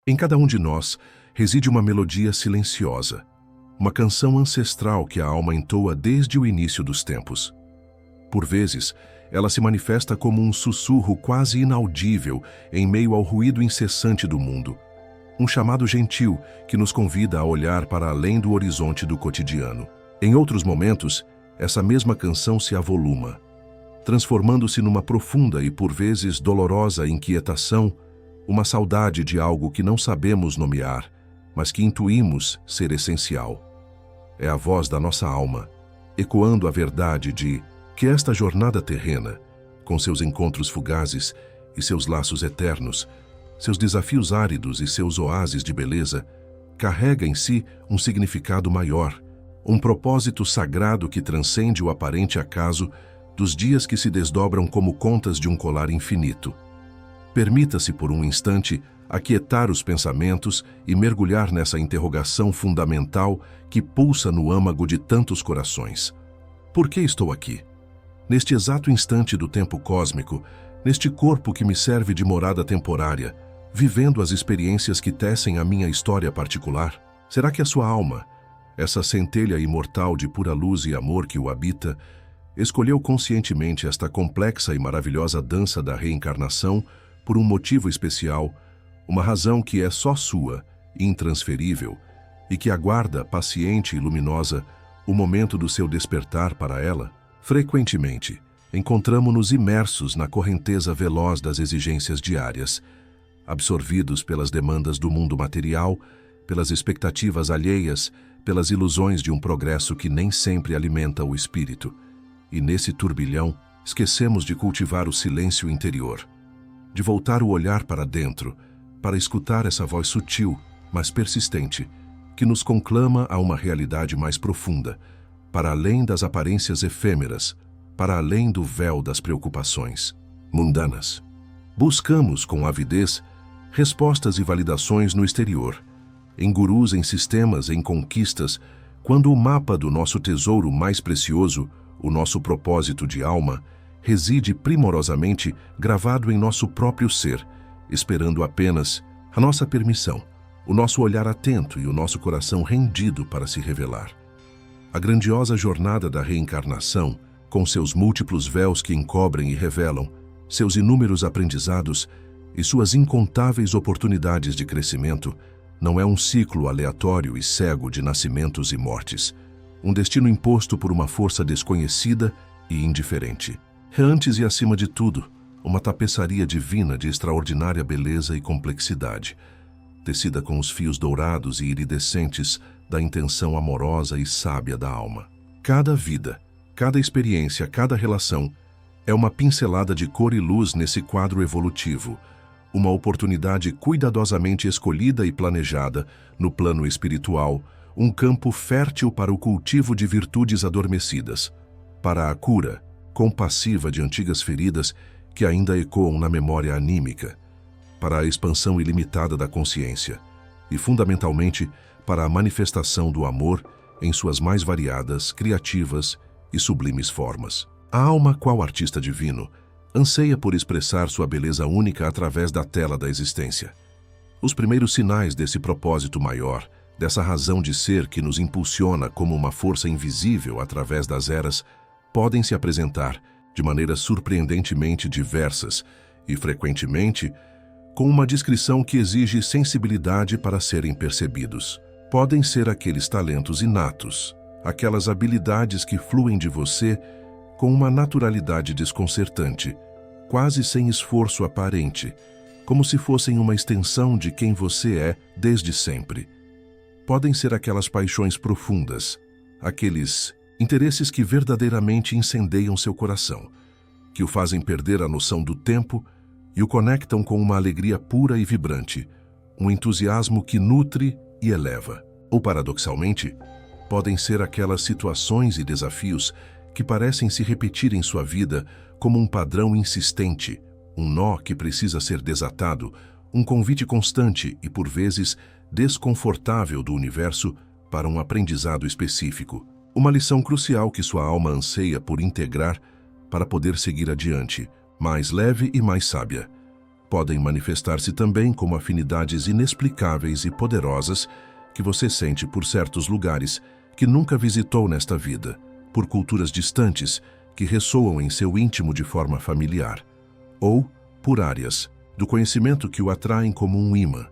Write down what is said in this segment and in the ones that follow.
Em cada um de nós reside uma melodia silenciosa, uma canção ancestral que a alma entoa desde o início dos tempos. Por vezes, ela se manifesta como um sussurro quase inaudível em meio ao ruído incessante do mundo. Um chamado gentil que nos convida a olhar para além do horizonte do cotidiano. Em outros momentos, essa mesma canção se avoluma, transformando-se numa profunda e por vezes dolorosa inquietação, uma saudade de algo que não sabemos nomear, mas que intuímos ser essencial. É a voz da nossa alma, ecoando a verdade de que esta jornada terrena, com seus encontros fugazes e seus laços eternos, seus desafios áridos e seus oásis de beleza, carrega em si um significado maior, um propósito sagrado que transcende o aparente acaso dos dias que se desdobram como contas de um colar infinito. Permita-se por um instante aquietar os pensamentos e mergulhar nessa interrogação fundamental que pulsa no âmago de tantos corações. Por que estou aqui? Neste exato instante do tempo cósmico, neste corpo que me serve de morada temporária, vivendo as experiências que tecem a minha história particular? Será que a sua alma, essa centelha imortal de pura luz e amor que o habita, escolheu conscientemente esta complexa e maravilhosa dança da reencarnação por um motivo especial, uma razão que é só sua, intransferível, e que aguarda, paciente e luminosa, o momento do seu despertar para ela? Frequentemente, encontramo-nos imersos na correnteza veloz das exigências diárias, absorvidos pelas demandas do mundo material, pelas expectativas alheias, pelas ilusões de um progresso que nem sempre alimenta o espírito. E nesse turbilhão, esquecemos de cultivar o silêncio interior, de voltar o olhar para dentro, para escutar essa voz sutil, mas persistente, que nos conclama a uma realidade mais profunda, para além das aparências efêmeras, para além do véu das preocupações mundanas. Buscamos, com avidez, respostas e validações no exterior, em gurus, em sistemas, em conquistas, quando o mapa do nosso tesouro mais precioso, o nosso propósito de alma, reside primorosamente gravado em nosso próprio ser, esperando apenas a nossa permissão, o nosso olhar atento e o nosso coração rendido para se revelar. A grandiosa jornada da reencarnação, com seus múltiplos véus que encobrem e revelam, seus inúmeros aprendizados e suas incontáveis oportunidades de crescimento, não é um ciclo aleatório e cego de nascimentos e mortes, um destino imposto por uma força desconhecida e indiferente. É antes e acima de tudo, uma tapeçaria divina de extraordinária beleza e complexidade, tecida com os fios dourados e iridescentes da intenção amorosa e sábia da alma. Cada vida, cada experiência, cada relação é uma pincelada de cor e luz nesse quadro evolutivo, uma oportunidade cuidadosamente escolhida e planejada no plano espiritual, um campo fértil para o cultivo de virtudes adormecidas, para a cura compassiva de antigas feridas que ainda ecoam na memória anímica, para a expansão ilimitada da consciência e, fundamentalmente, para a manifestação do amor em suas mais variadas, criativas e sublimes formas. A alma, qual artista divino, anseia por expressar sua beleza única através da tela da existência. Os primeiros sinais desse propósito maior, dessa razão de ser que nos impulsiona como uma força invisível através das eras, podem se apresentar de maneiras surpreendentemente diversas e, frequentemente, com uma descrição que exige sensibilidade para serem percebidos. Podem ser aqueles talentos inatos, aquelas habilidades que fluem de você com uma naturalidade desconcertante, quase sem esforço aparente, como se fossem uma extensão de quem você é desde sempre. Podem ser aquelas paixões profundas, aqueles interesses que verdadeiramente incendeiam seu coração, que o fazem perder a noção do tempo e o conectam com uma alegria pura e vibrante, um entusiasmo que nutre e eleva. Ou, paradoxalmente, podem ser aquelas situações e desafios que parecem se repetir em sua vida como um padrão insistente, um nó que precisa ser desatado, um convite constante e, por vezes, desconfortável do universo para um aprendizado específico, uma lição crucial que sua alma anseia por integrar para poder seguir adiante, mais leve e mais sábia, Podem manifestar-se também como afinidades inexplicáveis e poderosas que você sente por certos lugares que nunca visitou nesta vida, por culturas distantes que ressoam em seu íntimo de forma familiar, ou por áreas do conhecimento que o atraem como um imã,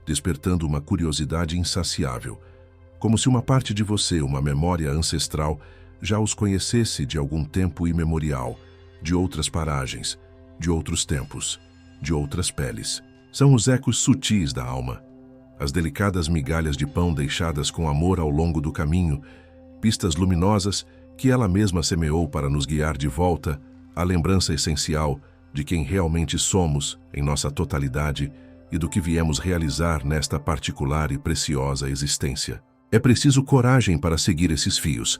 despertando uma curiosidade insaciável, como se uma parte de você, uma memória ancestral, já os conhecesse de algum tempo imemorial, de outras paragens, de outros tempos, de outras peles. São os ecos sutis da alma, as delicadas migalhas de pão deixadas com amor ao longo do caminho, pistas luminosas que ela mesma semeou para nos guiar de volta à lembrança essencial de quem realmente somos em nossa totalidade e do que viemos realizar nesta particular e preciosa existência. É preciso coragem para seguir esses fios,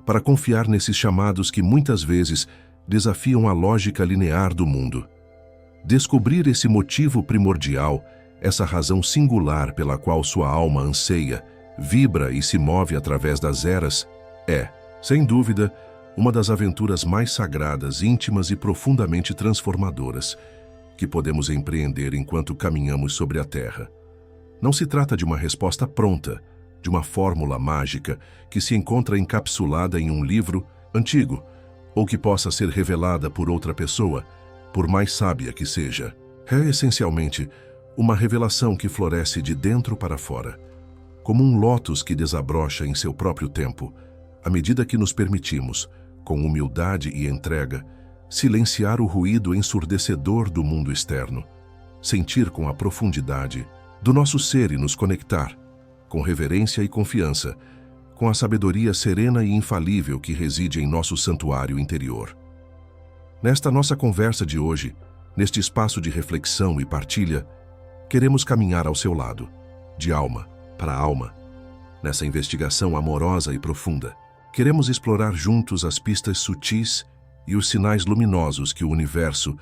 para confiar nesses chamados que muitas vezes desafiam a lógica linear do mundo. Descobrir esse motivo primordial, essa razão singular pela qual sua alma anseia, vibra e se move através das eras, é, sem dúvida, uma das aventuras mais sagradas, íntimas e profundamente transformadoras que podemos empreender enquanto caminhamos sobre a Terra. Não se trata de uma resposta pronta, de uma fórmula mágica que se encontra encapsulada em um livro antigo ou que possa ser revelada por outra pessoa, por mais sábia que seja. É essencialmente uma revelação que floresce de dentro para fora, como um lótus que desabrocha em seu próprio tempo, à medida que nos permitimos, com humildade e entrega, silenciar o ruído ensurdecedor do mundo externo, sentir com a profundidade do nosso ser e nos conectar, com reverência e confiança, com a sabedoria serena e infalível que reside em nosso santuário interior. Nesta nossa conversa de hoje, neste espaço de reflexão e partilha, queremos caminhar ao seu lado, de alma para alma, nessa investigação amorosa e profunda. Queremos explorar juntos as pistas sutis e os sinais luminosos que o universo,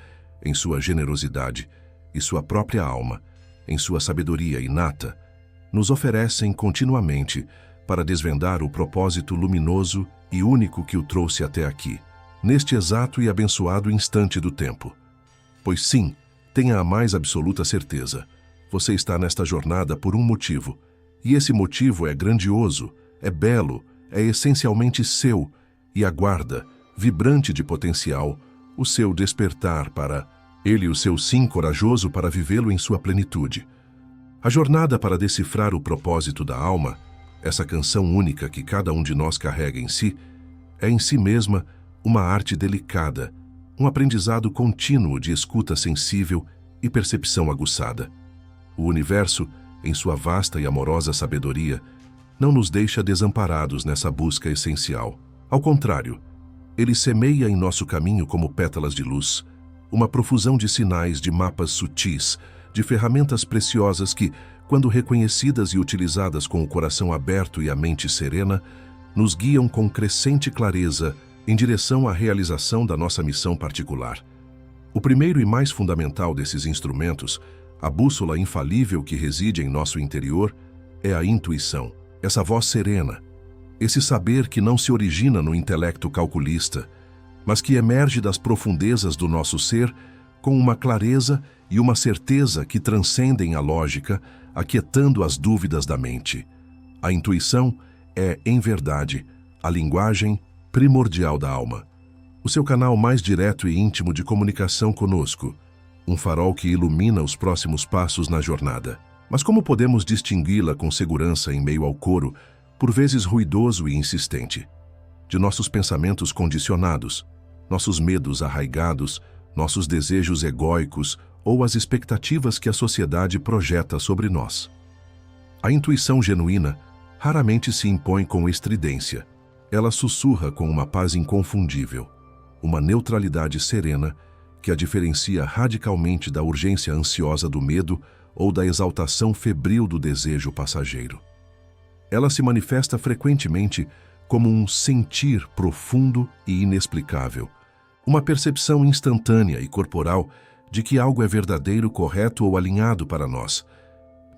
em sua generosidade, e sua própria alma, em sua sabedoria inata, nos oferecem continuamente para desvendar o propósito luminoso e único que o trouxe até aqui, neste exato e abençoado instante do tempo. Pois sim, tenha a mais absoluta certeza, você está nesta jornada por um motivo, e esse motivo é grandioso, é belo, é essencialmente seu e aguarda, vibrante de potencial, o seu despertar para ele, o seu sim corajoso para vivê-lo em sua plenitude. A jornada para decifrar o propósito da alma, essa canção única que cada um de nós carrega em si, é em si mesma uma arte delicada, um aprendizado contínuo de escuta sensível e percepção aguçada. O universo, em sua vasta e amorosa sabedoria, não nos deixa desamparados nessa busca essencial. Ao contrário, ele semeia em nosso caminho como pétalas de luz, uma profusão de sinais, de mapas sutis, de ferramentas preciosas que, quando reconhecidas e utilizadas com o coração aberto e a mente serena, nos guiam com crescente clareza em direção à realização da nossa missão particular. O primeiro e mais fundamental desses instrumentos, a bússola infalível que reside em nosso interior, é a intuição, essa voz serena, esse saber que não se origina no intelecto calculista, mas que emerge das profundezas do nosso ser com uma clareza e uma certeza que transcendem a lógica, aquietando as dúvidas da mente. A intuição é, em verdade, a linguagem primordial da alma, o seu canal mais direto e íntimo de comunicação conosco, um farol que ilumina os próximos passos na jornada. Mas como podemos distingui-la com segurança em meio ao coro, por vezes ruidoso e insistente, de nossos pensamentos condicionados, nossos medos arraigados, nossos desejos egóicos ou as expectativas que a sociedade projeta sobre nós? A intuição genuína raramente se impõe com estridência. Ela sussurra com uma paz inconfundível, uma neutralidade serena que a diferencia radicalmente da urgência ansiosa do medo ou da exaltação febril do desejo passageiro. Ela se manifesta frequentemente como um sentir profundo e inexplicável, uma percepção instantânea e corporal de que algo é verdadeiro, correto ou alinhado para nós,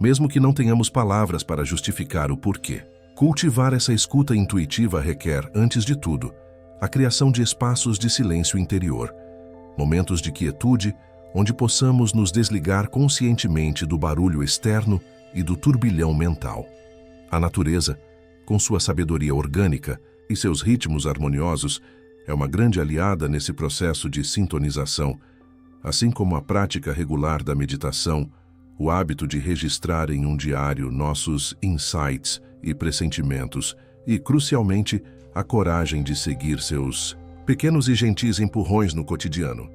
mesmo que não tenhamos palavras para justificar o porquê. Cultivar essa escuta intuitiva requer, antes de tudo, a criação de espaços de silêncio interior, momentos de quietude, onde possamos nos desligar conscientemente do barulho externo e do turbilhão mental. A natureza, com sua sabedoria orgânica e seus ritmos harmoniosos, é uma grande aliada nesse processo de sintonização, assim como a prática regular da meditação, o hábito de registrar em um diário nossos insights e pressentimentos e, crucialmente, a coragem de seguir seus pequenos e gentis empurrões no cotidiano,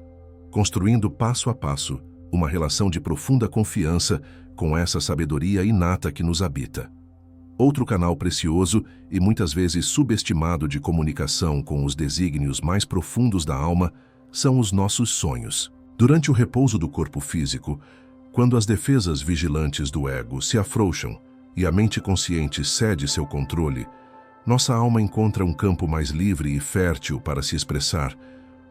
construindo passo a passo uma relação de profunda confiança com essa sabedoria inata que nos habita. Outro canal precioso e muitas vezes subestimado de comunicação com os desígnios mais profundos da alma são os nossos sonhos. Durante o repouso do corpo físico, quando as defesas vigilantes do ego se afrouxam e a mente consciente cede seu controle, nossa alma encontra um campo mais livre e fértil para se expressar,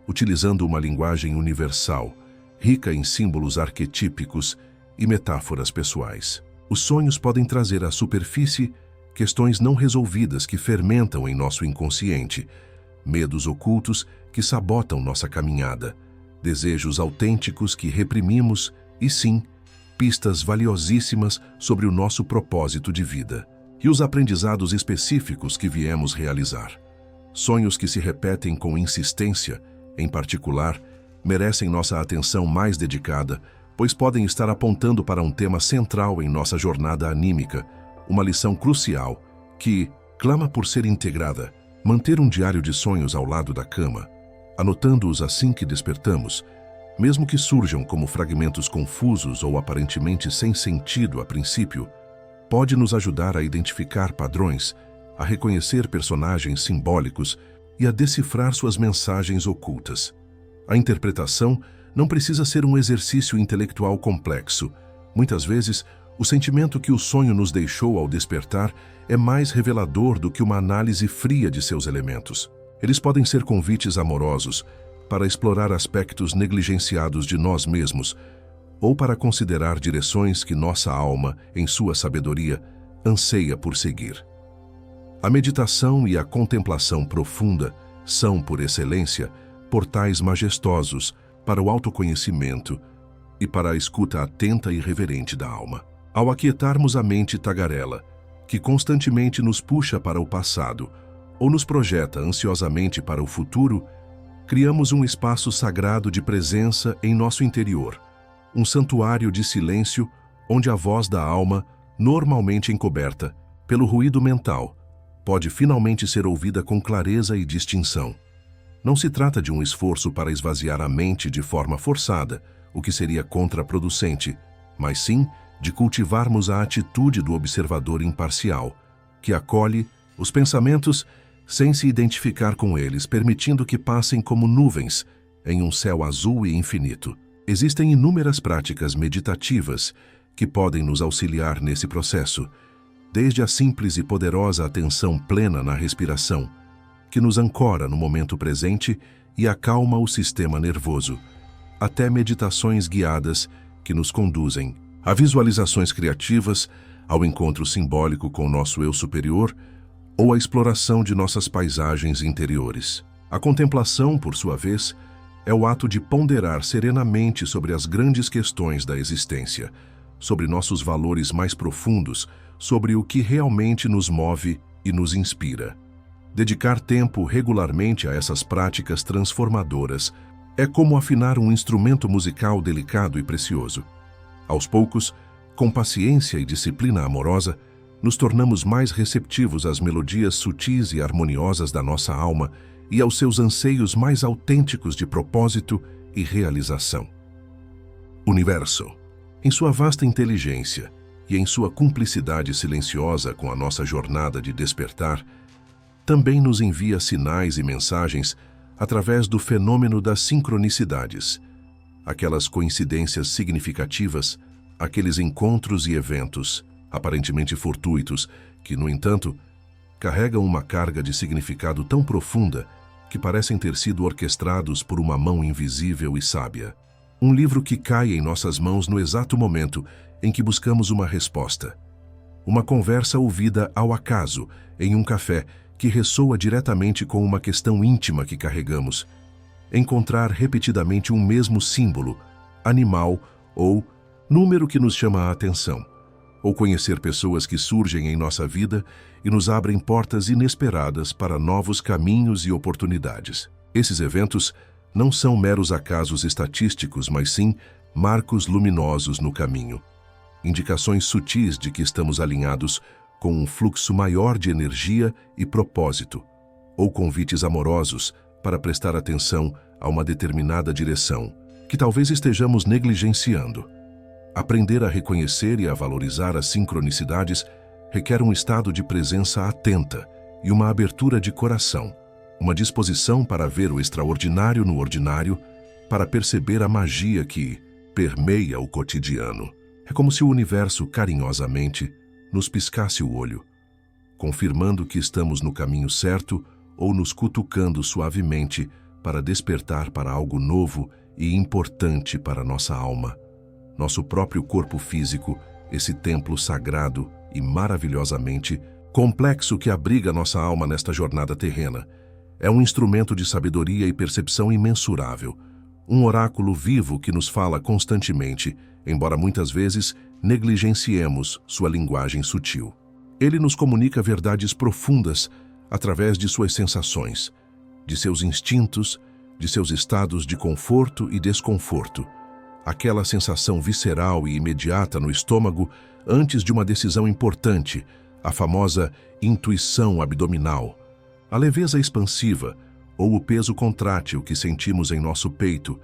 utilizando uma linguagem universal, rica em símbolos arquetípicos e metáforas pessoais. Os sonhos podem trazer à superfície questões não resolvidas que fermentam em nosso inconsciente, medos ocultos que sabotam nossa caminhada, desejos autênticos que reprimimos e, sim, pistas valiosíssimas sobre o nosso propósito de vida e os aprendizados específicos que viemos realizar. Sonhos que se repetem com insistência, em particular, merecem nossa atenção mais dedicada, pois podem estar apontando para um tema central em nossa jornada anímica, uma lição crucial que clama por ser integrada. Manter um diário de sonhos ao lado da cama, anotando-os assim que despertamos, mesmo que surjam como fragmentos confusos ou aparentemente sem sentido a princípio, pode nos ajudar a identificar padrões, a reconhecer personagens simbólicos e a decifrar suas mensagens ocultas. A interpretação não precisa ser um exercício intelectual complexo. Muitas vezes, o sentimento que o sonho nos deixou ao despertar é mais revelador do que uma análise fria de seus elementos. Eles podem ser convites amorosos para explorar aspectos negligenciados de nós mesmos ou para considerar direções que nossa alma, em sua sabedoria, anseia por seguir. A meditação e a contemplação profunda são, por excelência, portais majestosos para o autoconhecimento e para a escuta atenta e reverente da alma. Ao aquietarmos a mente tagarela, que constantemente nos puxa para o passado ou nos projeta ansiosamente para o futuro, criamos um espaço sagrado de presença em nosso interior, um santuário de silêncio onde a voz da alma, normalmente encoberta pelo ruído mental, pode finalmente ser ouvida com clareza e distinção. Não se trata de um esforço para esvaziar a mente de forma forçada, o que seria contraproducente, mas sim de cultivarmos a atitude do observador imparcial, que acolhe os pensamentos sem se identificar com eles, permitindo que passem como nuvens em um céu azul e infinito. Existem inúmeras práticas meditativas que podem nos auxiliar nesse processo, desde a simples e poderosa atenção plena na respiração, que nos ancora no momento presente e acalma o sistema nervoso, até meditações guiadas que nos conduzem a visualizações criativas, ao encontro simbólico com o nosso eu superior ou a exploração de nossas paisagens interiores. A contemplação, por sua vez, é o ato de ponderar serenamente sobre as grandes questões da existência, sobre nossos valores mais profundos, sobre o que realmente nos move e nos inspira. Dedicar tempo regularmente a essas práticas transformadoras é como afinar um instrumento musical delicado e precioso. Aos poucos, com paciência e disciplina amorosa, nos tornamos mais receptivos às melodias sutis e harmoniosas da nossa alma e aos seus anseios mais autênticos de propósito e realização. Universo, em sua vasta inteligência e em sua cumplicidade silenciosa com a nossa jornada de despertar, também nos envia sinais e mensagens através do fenômeno das sincronicidades, aquelas coincidências significativas, aqueles encontros e eventos, aparentemente fortuitos, que, no entanto, carregam uma carga de significado tão profunda que parecem ter sido orquestrados por uma mão invisível e sábia. Um livro que cai em nossas mãos no exato momento em que buscamos uma resposta. Uma conversa ouvida ao acaso, em um café, que ressoa diretamente com uma questão íntima que carregamos. Encontrar repetidamente um mesmo símbolo, animal ou número que nos chama a atenção, ou conhecer pessoas que surgem em nossa vida e nos abrem portas inesperadas para novos caminhos e oportunidades. Esses eventos não são meros acasos estatísticos, mas sim marcos luminosos no caminho, indicações sutis de que estamos alinhados com um fluxo maior de energia e propósito, ou convites amorosos para prestar atenção a uma determinada direção, que talvez estejamos negligenciando. Aprender a reconhecer e a valorizar as sincronicidades requer um estado de presença atenta e uma abertura de coração, uma disposição para ver o extraordinário no ordinário, para perceber a magia que permeia o cotidiano. É como se o universo carinhosamente nos piscasse o olho, confirmando que estamos no caminho certo ou nos cutucando suavemente para despertar para algo novo e importante para nossa alma. Nosso próprio corpo físico, esse templo sagrado e maravilhosamente complexo que abriga nossa alma nesta jornada terrena, é um instrumento de sabedoria e percepção imensurável, um oráculo vivo que nos fala constantemente, embora muitas vezes negligenciemos sua linguagem sutil. Ele nos comunica verdades profundas através de suas sensações, de seus instintos, de seus estados de conforto e desconforto, aquela sensação visceral e imediata no estômago antes de uma decisão importante, a famosa intuição abdominal, a leveza expansiva ou o peso contrátil que sentimos em nosso peito,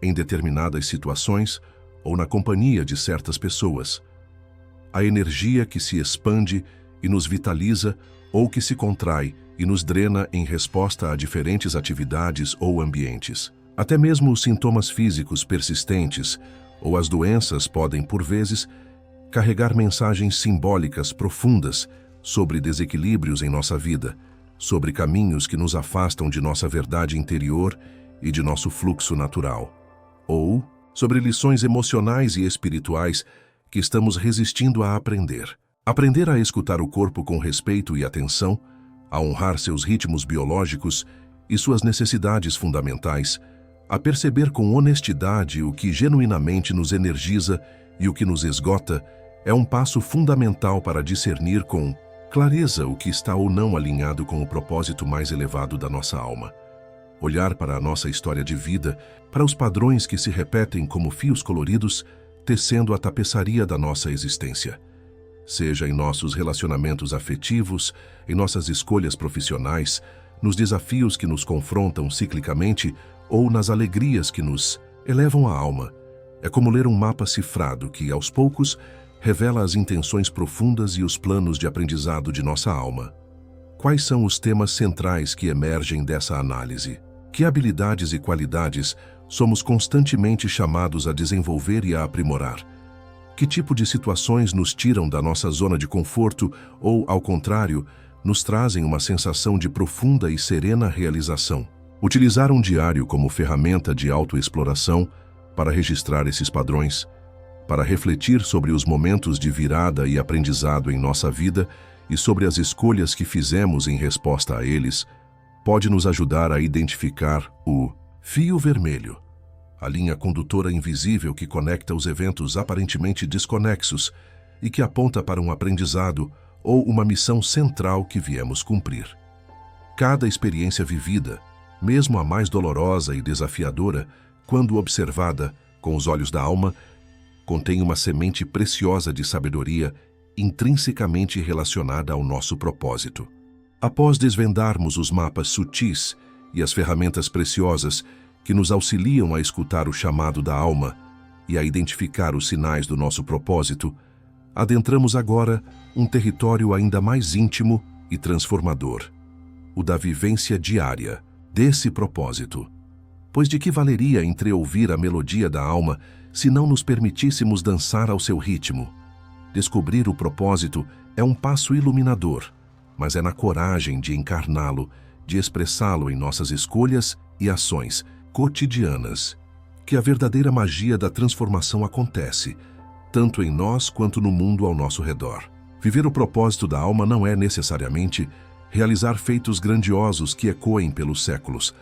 em determinadas situações ou na companhia de certas pessoas, a energia que se expande e nos vitaliza ou que se contrai e nos drena em resposta a diferentes atividades ou ambientes. Até mesmo os sintomas físicos persistentes ou as doenças podem, por vezes, carregar mensagens simbólicas profundas sobre desequilíbrios em nossa vida, sobre caminhos que nos afastam de nossa verdade interior e de nosso fluxo natural, ou sobre lições emocionais e espirituais que estamos resistindo a aprender. Aprender a escutar o corpo com respeito e atenção, a honrar seus ritmos biológicos e suas necessidades fundamentais, a perceber com honestidade o que genuinamente nos energiza e o que nos esgota, é um passo fundamental para discernir com clareza o que está ou não alinhado com o propósito mais elevado da nossa alma. Olhar para a nossa história de vida, para os padrões que se repetem como fios coloridos, tecendo a tapeçaria da nossa existência. Seja em nossos relacionamentos afetivos, em nossas escolhas profissionais, nos desafios que nos confrontam ciclicamente ou nas alegrias que nos elevam a alma. É como ler um mapa cifrado que, aos poucos, revela as intenções profundas e os planos de aprendizado de nossa alma. Quais são os temas centrais que emergem dessa análise? Que habilidades e qualidades somos constantemente chamados a desenvolver e a aprimorar? Que tipo de situações nos tiram da nossa zona de conforto ou, ao contrário, nos trazem uma sensação de profunda e serena realização? Utilizar um diário como ferramenta de autoexploração para registrar esses padrões, para refletir sobre os momentos de virada e aprendizado em nossa vida e sobre as escolhas que fizemos em resposta a eles, pode nos ajudar a identificar o fio vermelho, a linha condutora invisível que conecta os eventos aparentemente desconexos e que aponta para um aprendizado ou uma missão central que viemos cumprir. Cada experiência vivida, mesmo a mais dolorosa e desafiadora, quando observada com os olhos da alma, contém uma semente preciosa de sabedoria intrinsecamente relacionada ao nosso propósito. Após desvendarmos os mapas sutis e as ferramentas preciosas que nos auxiliam a escutar o chamado da alma e a identificar os sinais do nosso propósito, adentramos agora um território ainda mais íntimo e transformador, o da vivência diária desse propósito. Pois de que valeria entreouvir a melodia da alma se não nos permitíssemos dançar ao seu ritmo? Descobrir o propósito é um passo iluminador, mas é na coragem de encarná-lo, de expressá-lo em nossas escolhas e ações cotidianas, que a verdadeira magia da transformação acontece, tanto em nós quanto no mundo ao nosso redor. Viver o propósito da alma não é necessariamente realizar feitos grandiosos que ecoem pelos séculos,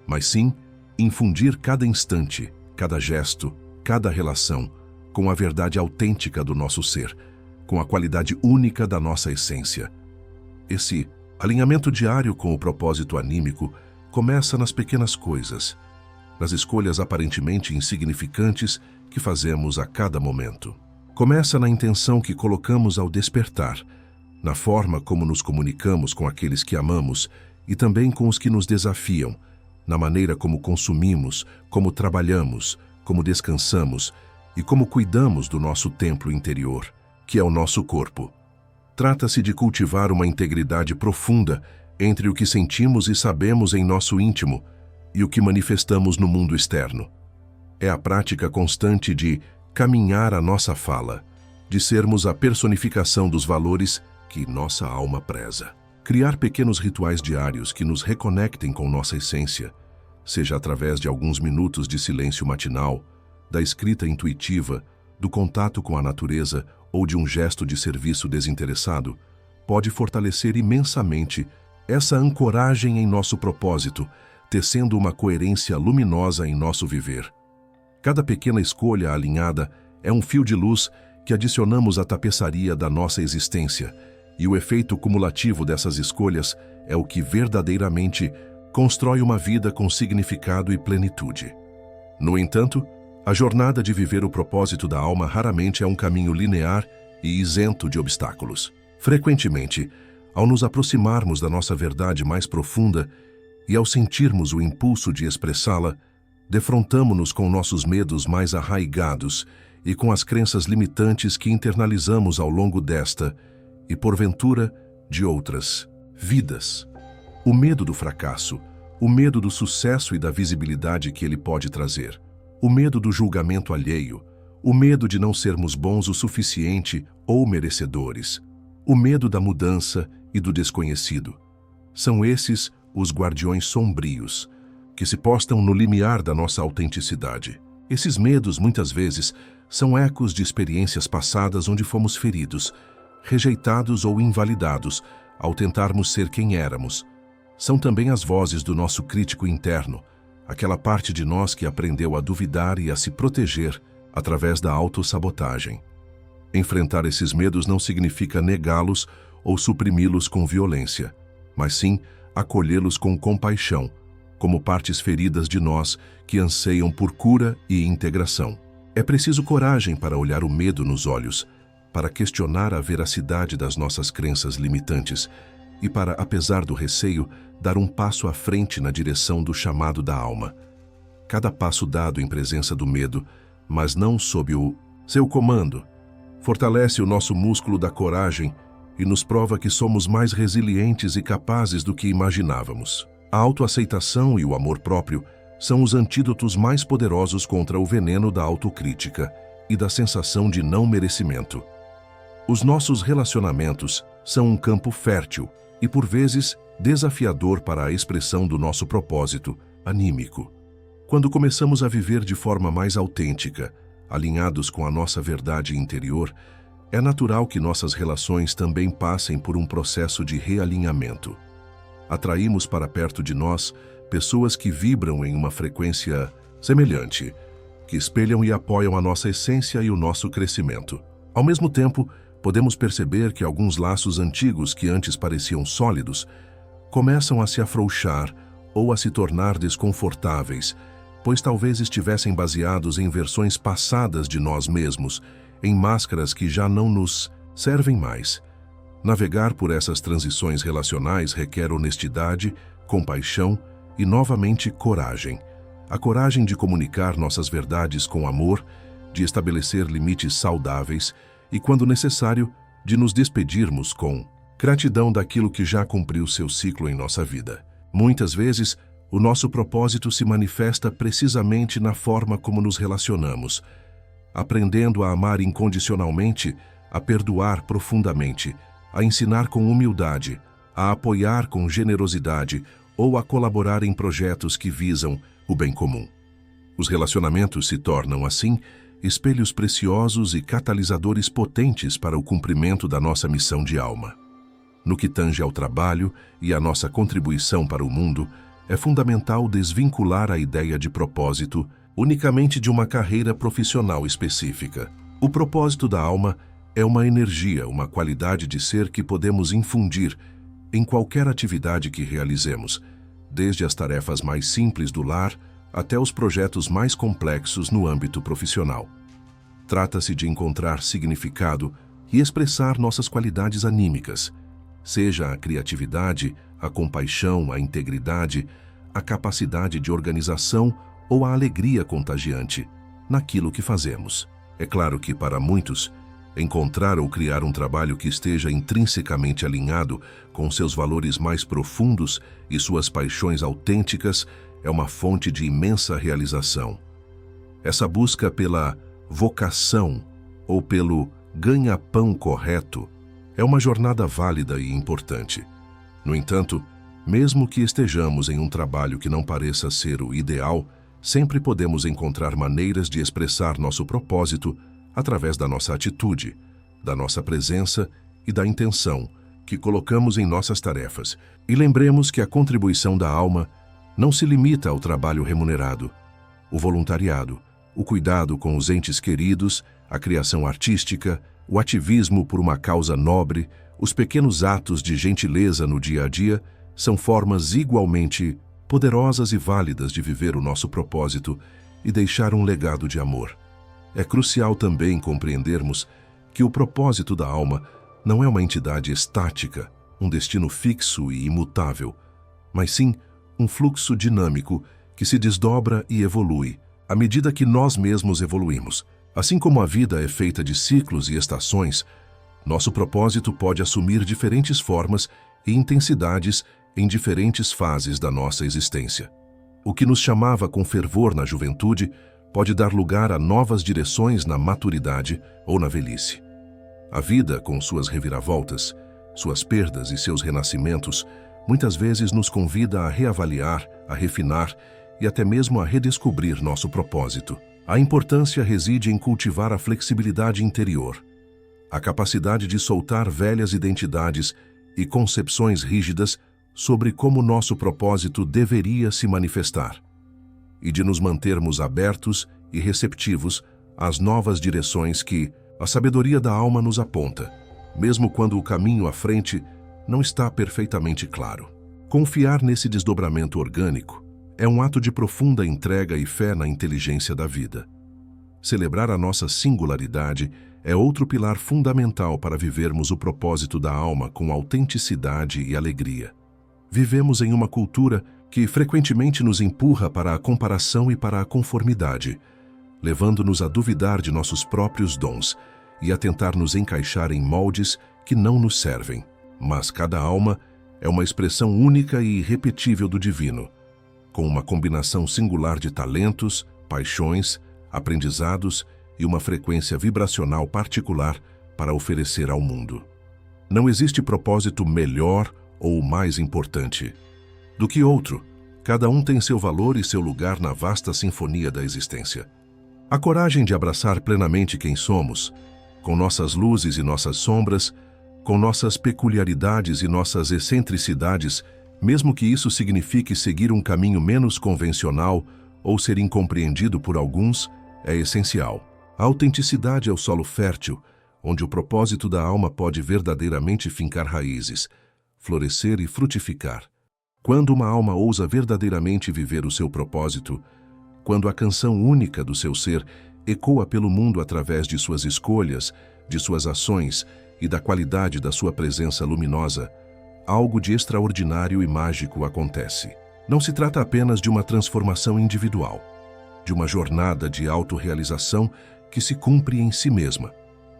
mas sim infundir cada instante, cada gesto, cada relação com a verdade autêntica do nosso ser, com a qualidade única da nossa essência. Esse alinhamento diário com o propósito anímico começa nas pequenas coisas, nas escolhas aparentemente insignificantes que fazemos a cada momento. Começa na intenção que colocamos ao despertar, na forma como nos comunicamos com aqueles que amamos e também com os que nos desafiam, na maneira como consumimos, como trabalhamos, como descansamos e como cuidamos do nosso templo interior, que é o nosso corpo. Trata-se de cultivar uma integridade profunda entre o que sentimos e sabemos em nosso íntimo e o que manifestamos no mundo externo. É a prática constante de caminhar a nossa fala, de sermos a personificação dos valores que nossa alma preza. Criar pequenos rituais diários que nos reconectem com nossa essência, seja através de alguns minutos de silêncio matinal, da escrita intuitiva, do contato com a natureza ou de um gesto de serviço desinteressado, pode fortalecer imensamente essa ancoragem em nosso propósito, tecendo uma coerência luminosa em nosso viver. Cada pequena escolha alinhada é um fio de luz que adicionamos à tapeçaria da nossa existência, e o efeito cumulativo dessas escolhas é o que verdadeiramente constrói uma vida com significado e plenitude. No entanto, a jornada de viver o propósito da alma raramente é um caminho linear e isento de obstáculos. Frequentemente, ao nos aproximarmos da nossa verdade mais profunda e ao sentirmos o impulso de expressá-la, defrontamo-nos com nossos medos mais arraigados e com as crenças limitantes que internalizamos ao longo desta e, porventura, de outras vidas. O medo do fracasso, o medo do sucesso e da visibilidade que ele pode trazer, o medo do julgamento alheio, o medo de não sermos bons o suficiente ou merecedores, o medo da mudança e do desconhecido. São esses os guardiões sombrios, que se postam no limiar da nossa autenticidade. Esses medos, muitas vezes, são ecos de experiências passadas onde fomos feridos, rejeitados ou invalidados ao tentarmos ser quem éramos. São também as vozes do nosso crítico interno, aquela parte de nós que aprendeu a duvidar e a se proteger através da autossabotagem. Enfrentar esses medos não significa negá-los ou suprimi-los com violência, mas sim acolhê-los com compaixão, como partes feridas de nós que anseiam por cura e integração. É preciso coragem para olhar o medo nos olhos, para questionar a veracidade das nossas crenças limitantes e para, apesar do receio, dar um passo à frente na direção do chamado da alma. Cada passo dado em presença do medo, mas não sob o seu comando, fortalece o nosso músculo da coragem e nos prova que somos mais resilientes e capazes do que imaginávamos. A autoaceitação e o amor próprio são os antídotos mais poderosos contra o veneno da autocrítica e da sensação de não merecimento. Os nossos relacionamentos são um campo fértil e, por vezes, desafiador para a expressão do nosso propósito anímico. Quando começamos a viver de forma mais autêntica, alinhados com a nossa verdade interior, é natural que nossas relações também passem por um processo de realinhamento. Atraímos para perto de nós pessoas que vibram em uma frequência semelhante, que espelham e apoiam a nossa essência e o nosso crescimento. Ao mesmo tempo, podemos perceber que alguns laços antigos que antes pareciam sólidos começam a se afrouxar ou a se tornar desconfortáveis, pois talvez estivessem baseados em versões passadas de nós mesmos, em máscaras que já não nos servem mais. Navegar por essas transições relacionais requer honestidade, compaixão e, novamente, coragem. A coragem de comunicar nossas verdades com amor, de estabelecer limites saudáveis e, quando necessário, de nos despedirmos com gratidão daquilo que já cumpriu seu ciclo em nossa vida. Muitas vezes, o nosso propósito se manifesta precisamente na forma como nos relacionamos, aprendendo a amar incondicionalmente, a perdoar profundamente, a ensinar com humildade, a apoiar com generosidade ou a colaborar em projetos que visam o bem comum. Os relacionamentos se tornam, assim, espelhos preciosos e catalisadores potentes para o cumprimento da nossa missão de alma. No que tange ao trabalho e à nossa contribuição para o mundo, é fundamental desvincular a ideia de propósito unicamente de uma carreira profissional específica. O propósito da alma é uma energia, uma qualidade de ser que podemos infundir em qualquer atividade que realizemos, desde as tarefas mais simples do lar até os projetos mais complexos no âmbito profissional. Trata-se de encontrar significado e expressar nossas qualidades anímicas, seja a criatividade, a compaixão, a integridade, a capacidade de organização ou a alegria contagiante naquilo que fazemos. É claro que, para muitos, encontrar ou criar um trabalho que esteja intrinsecamente alinhado com seus valores mais profundos e suas paixões autênticas é uma fonte de imensa realização. Essa busca pela vocação ou pelo ganha-pão correto é uma jornada válida e importante. No entanto, mesmo que estejamos em um trabalho que não pareça ser o ideal, sempre podemos encontrar maneiras de expressar nosso propósito através da nossa atitude, da nossa presença e da intenção que colocamos em nossas tarefas. E lembremos que a contribuição da alma não se limita ao trabalho remunerado. O voluntariado, o cuidado com os entes queridos, a criação artística, o ativismo por uma causa nobre, os pequenos atos de gentileza no dia a dia são formas igualmente poderosas e válidas de viver o nosso propósito e deixar um legado de amor. É crucial também compreendermos que o propósito da alma não é uma entidade estática, um destino fixo e imutável, mas sim um fluxo dinâmico que se desdobra e evolui à medida que nós mesmos evoluímos. Assim como a vida é feita de ciclos e estações, nosso propósito pode assumir diferentes formas e intensidades em diferentes fases da nossa existência. O que nos chamava com fervor na juventude pode dar lugar a novas direções na maturidade ou na velhice. A vida, com suas reviravoltas, suas perdas e seus renascimentos, muitas vezes nos convida a reavaliar, a refinar e até mesmo a redescobrir nosso propósito. A importância reside em cultivar a flexibilidade interior, a capacidade de soltar velhas identidades e concepções rígidas sobre como nosso propósito deveria se manifestar, e de nos mantermos abertos e receptivos às novas direções que a sabedoria da alma nos aponta, mesmo quando o caminho à frente não está perfeitamente claro. Confiar nesse desdobramento orgânico é um ato de profunda entrega e fé na inteligência da vida. Celebrar a nossa singularidade é outro pilar fundamental para vivermos o propósito da alma com autenticidade e alegria. Vivemos em uma cultura que frequentemente nos empurra para a comparação e para a conformidade, levando-nos a duvidar de nossos próprios dons e a tentar nos encaixar em moldes que não nos servem. Mas cada alma é uma expressão única e irrepetível do divino, com uma combinação singular de talentos, paixões, aprendizados e uma frequência vibracional particular para oferecer ao mundo. Não existe propósito melhor ou mais importante do que outro. Cada um tem seu valor e seu lugar na vasta sinfonia da existência. A coragem de abraçar plenamente quem somos, com nossas luzes e nossas sombras, com nossas peculiaridades e nossas excentricidades, mesmo que isso signifique seguir um caminho menos convencional ou ser incompreendido por alguns, é essencial. A autenticidade é o solo fértil, onde o propósito da alma pode verdadeiramente fincar raízes, florescer e frutificar. Quando uma alma ousa verdadeiramente viver o seu propósito, quando a canção única do seu ser ecoa pelo mundo através de suas escolhas, de suas ações e da qualidade da sua presença luminosa, algo de extraordinário e mágico acontece. Não se trata apenas de uma transformação individual, de uma jornada de autorrealização que se cumpre em si mesma,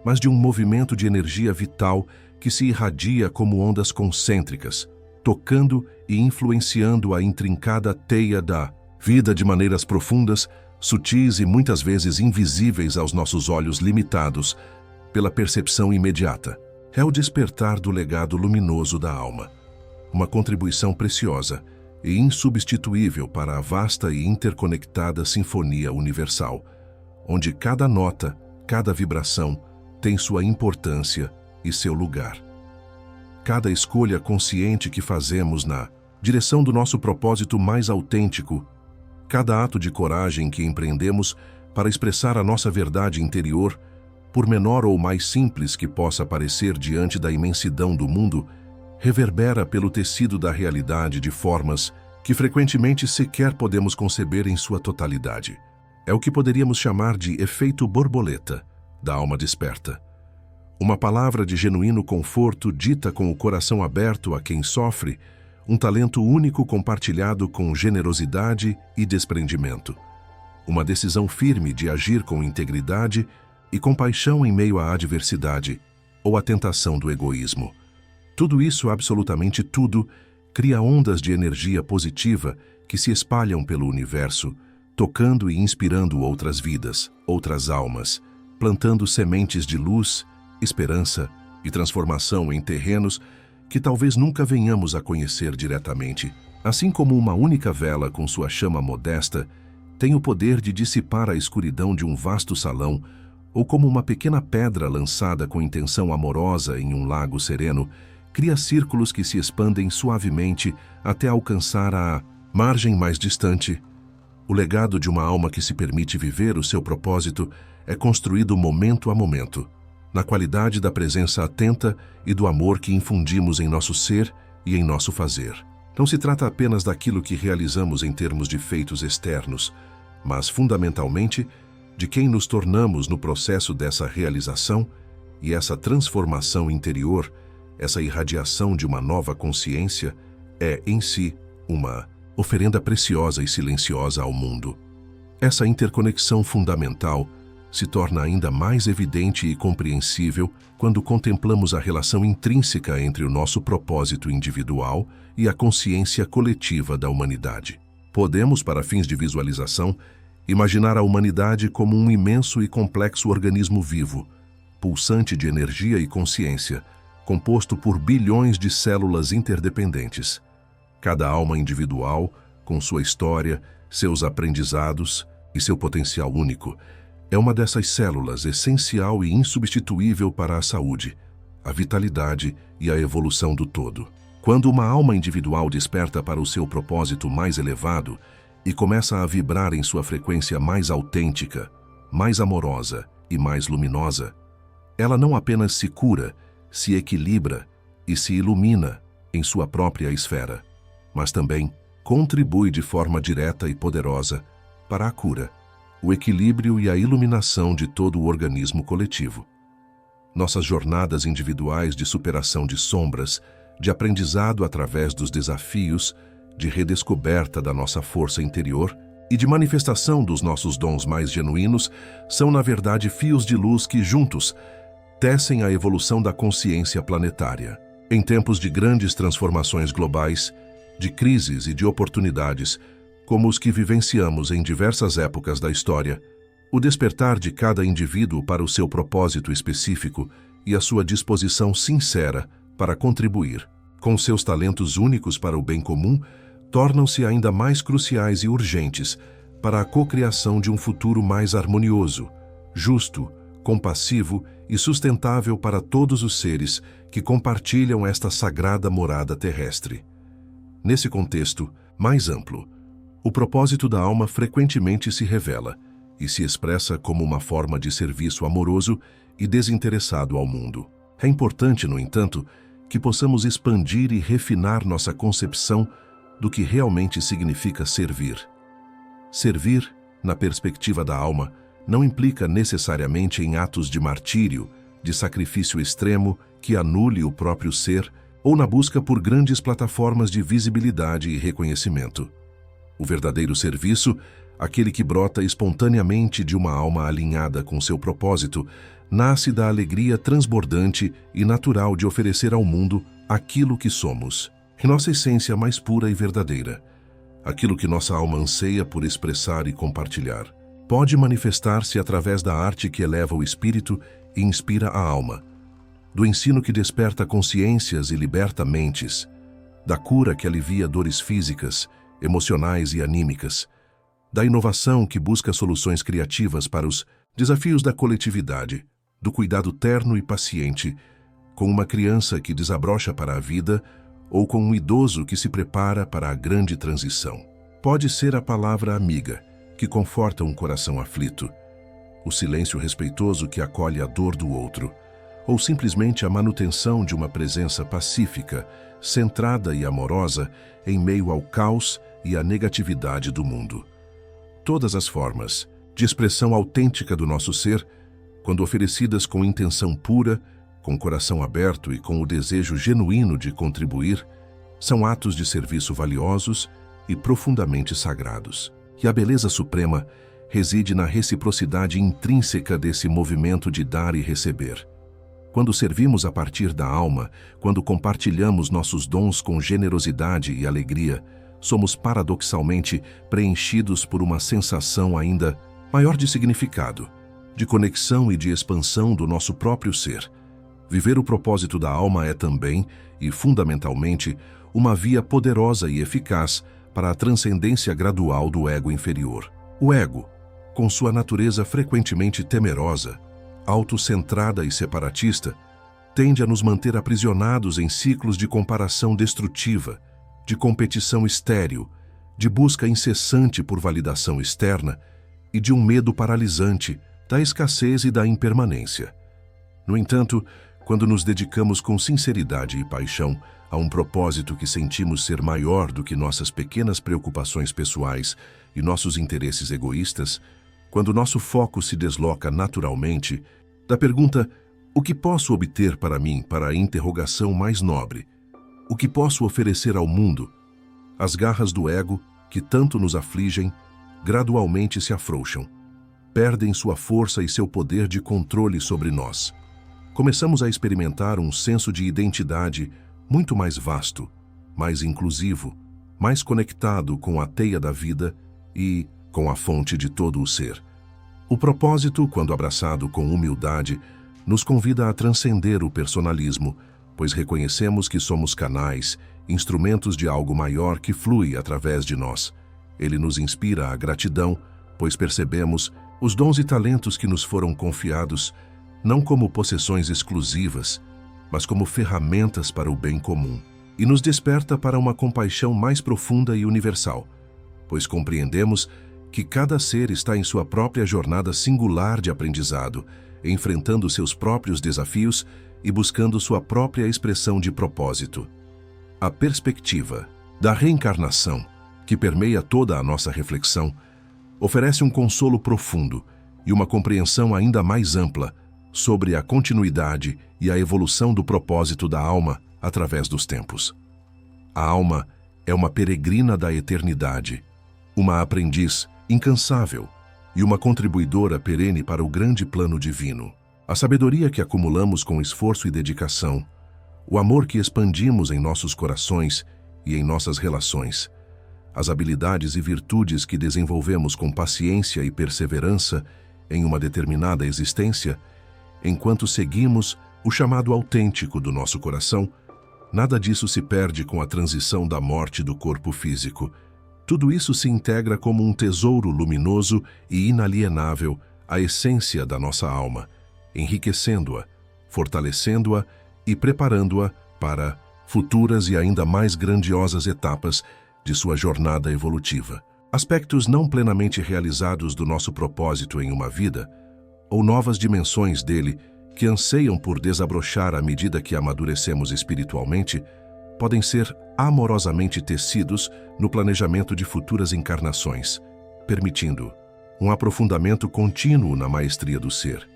mas de um movimento de energia vital que se irradia como ondas concêntricas, tocando e influenciando a intrincada teia da vida de maneiras profundas, sutis e muitas vezes invisíveis aos nossos olhos limitados pela percepção imediata. É o despertar do legado luminoso da alma, uma contribuição preciosa e insubstituível para a vasta e interconectada sinfonia universal, onde cada nota, cada vibração tem sua importância e seu lugar. Cada escolha consciente que fazemos na direção do nosso propósito mais autêntico Cada ato de coragem que empreendemos para expressar a nossa verdade interior, por menor ou mais simples que possa parecer diante da imensidão do mundo, reverbera pelo tecido da realidade de formas que frequentemente sequer podemos conceber em sua totalidade. É o que poderíamos chamar de efeito borboleta da alma desperta. Uma palavra de genuíno conforto dita com o coração aberto a quem sofre, um talento único compartilhado com generosidade e desprendimento. Uma decisão firme de agir com integridade e compaixão em meio à adversidade ou à tentação do egoísmo. Tudo isso, absolutamente tudo, cria ondas de energia positiva que se espalham pelo universo, tocando e inspirando outras vidas, outras almas, plantando sementes de luz, esperança e transformação em terrenos que talvez nunca venhamos a conhecer diretamente. Assim como uma única vela com sua chama modesta tem o poder de dissipar a escuridão de um vasto salão, ou como uma pequena pedra lançada com intenção amorosa em um lago sereno, cria círculos que se expandem suavemente até alcançar a margem mais distante. O legado de uma alma que se permite viver o seu propósito é construído momento a momento, na qualidade da presença atenta e do amor que infundimos em nosso ser e em nosso fazer. Não se trata apenas daquilo que realizamos em termos de feitos externos, mas, fundamentalmente, de quem nos tornamos no processo dessa realização, e essa transformação interior, essa irradiação de uma nova consciência, é, em si, uma oferenda preciosa e silenciosa ao mundo. Essa interconexão fundamental se torna ainda mais evidente e compreensível quando contemplamos a relação intrínseca entre o nosso propósito individual e a consciência coletiva da humanidade. Podemos, para fins de visualização, imaginar a humanidade como um imenso e complexo organismo vivo, pulsante de energia e consciência, composto por bilhões de células interdependentes. Cada alma individual, com sua história, seus aprendizados e seu potencial único, é uma dessas células essencial e insubstituível para a saúde, a vitalidade e a evolução do todo. Quando uma alma individual desperta para o seu propósito mais elevado e começa a vibrar em sua frequência mais autêntica, mais amorosa e mais luminosa, ela não apenas se cura, se equilibra e se ilumina em sua própria esfera, mas também contribui de forma direta e poderosa para a cura, o equilíbrio e a iluminação de todo o organismo coletivo. Nossas jornadas individuais de superação de sombras, de aprendizado através dos desafios, de redescoberta da nossa força interior e de manifestação dos nossos dons mais genuínos são, na verdade, fios de luz que, juntos, tecem a evolução da consciência planetária. Em tempos de grandes transformações globais, de crises e de oportunidades, como os que vivenciamos em diversas épocas da história, o despertar de cada indivíduo para o seu propósito específico e a sua disposição sincera para contribuir, com seus talentos únicos para o bem comum, tornam-se ainda mais cruciais e urgentes para a cocriação de um futuro mais harmonioso, justo, compassivo e sustentável para todos os seres que compartilham esta sagrada morada terrestre. Nesse contexto mais amplo, o propósito da alma frequentemente se revela e se expressa como uma forma de serviço amoroso e desinteressado ao mundo. É importante, no entanto, que possamos expandir e refinar nossa concepção do que realmente significa servir. Servir, na perspectiva da alma, não implica necessariamente em atos de martírio, de sacrifício extremo que anule o próprio ser ou na busca por grandes plataformas de visibilidade e reconhecimento. O verdadeiro serviço, aquele que brota espontaneamente de uma alma alinhada com seu propósito, nasce da alegria transbordante e natural de oferecer ao mundo aquilo que somos, em nossa essência mais pura e verdadeira. Aquilo que nossa alma anseia por expressar e compartilhar. Pode manifestar-se através da arte que eleva o espírito e inspira a alma, do ensino que desperta consciências e liberta mentes, da cura que alivia dores físicas, emocionais e anímicas, da inovação que busca soluções criativas para os desafios da coletividade, do cuidado terno e paciente, com uma criança que desabrocha para a vida ou com um idoso que se prepara para a grande transição. Pode ser a palavra amiga, que conforta um coração aflito, o silêncio respeitoso que acolhe a dor do outro, ou simplesmente a manutenção de uma presença pacífica, centrada e amorosa em meio ao caos e à negatividade do mundo. Todas as formas de expressão autêntica do nosso ser, quando oferecidas com intenção pura, com coração aberto e com o desejo genuíno de contribuir, são atos de serviço valiosos e profundamente sagrados. E a beleza suprema reside na reciprocidade intrínseca desse movimento de dar e receber. Quando servimos a partir da alma, quando compartilhamos nossos dons com generosidade e alegria, somos paradoxalmente preenchidos por uma sensação ainda maior de significado, de conexão e de expansão do nosso próprio ser. Viver o propósito da alma é também, e fundamentalmente, uma via poderosa e eficaz para a transcendência gradual do ego inferior. O ego, com sua natureza frequentemente temerosa, autocentrada e separatista, tende a nos manter aprisionados em ciclos de comparação destrutiva, de competição estéril, de busca incessante por validação externa e de um medo paralisante da escassez e da impermanência. No entanto, quando nos dedicamos com sinceridade e paixão a um propósito que sentimos ser maior do que nossas pequenas preocupações pessoais e nossos interesses egoístas, quando nosso foco se desloca naturalmente da pergunta "o que posso obter para mim?" para a interrogação mais nobre "o que posso oferecer ao mundo?", as garras do ego, que tanto nos afligem, gradualmente se afrouxam, perdem sua força e seu poder de controle sobre nós. Começamos a experimentar um senso de identidade muito mais vasto, mais inclusivo, mais conectado com a teia da vida e com a fonte de todo o ser. O propósito, quando abraçado com humildade, nos convida a transcender o personalismo, pois reconhecemos que somos canais, instrumentos de algo maior que flui através de nós. Ele nos inspira a gratidão, pois percebemos os dons e talentos que nos foram confiados não como possessões exclusivas, mas como ferramentas para o bem comum. E nos desperta para uma compaixão mais profunda e universal, pois compreendemos que cada ser está em sua própria jornada singular de aprendizado, enfrentando seus próprios desafios e buscando sua própria expressão de propósito. A perspectiva da reencarnação, que permeia toda a nossa reflexão, oferece um consolo profundo e uma compreensão ainda mais ampla sobre a continuidade e a evolução do propósito da alma através dos tempos. A alma é uma peregrina da eternidade, uma aprendiz incansável e uma contribuidora perene para o grande plano divino. A sabedoria que acumulamos com esforço e dedicação, o amor que expandimos em nossos corações e em nossas relações, as habilidades e virtudes que desenvolvemos com paciência e perseverança em uma determinada existência, enquanto seguimos o chamado autêntico do nosso coração, nada disso se perde com a transição da morte do corpo físico. Tudo isso se integra como um tesouro luminoso e inalienável à essência da nossa alma, enriquecendo-a, fortalecendo-a e preparando-a para futuras e ainda mais grandiosas etapas de sua jornada evolutiva. Aspectos não plenamente realizados do nosso propósito em uma vida, ou novas dimensões dele que anseiam por desabrochar à medida que amadurecemos espiritualmente, podem ser amorosamente tecidos no planejamento de futuras encarnações, permitindo um aprofundamento contínuo na maestria do ser,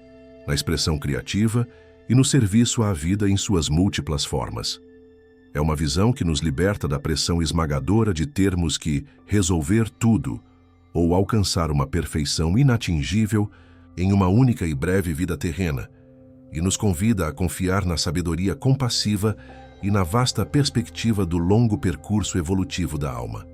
na expressão criativa e no serviço à vida em suas múltiplas formas. É uma visão que nos liberta da pressão esmagadora de termos que resolver tudo ou alcançar uma perfeição inatingível em uma única e breve vida terrena, e nos convida a confiar na sabedoria compassiva e na vasta perspectiva do longo percurso evolutivo da alma.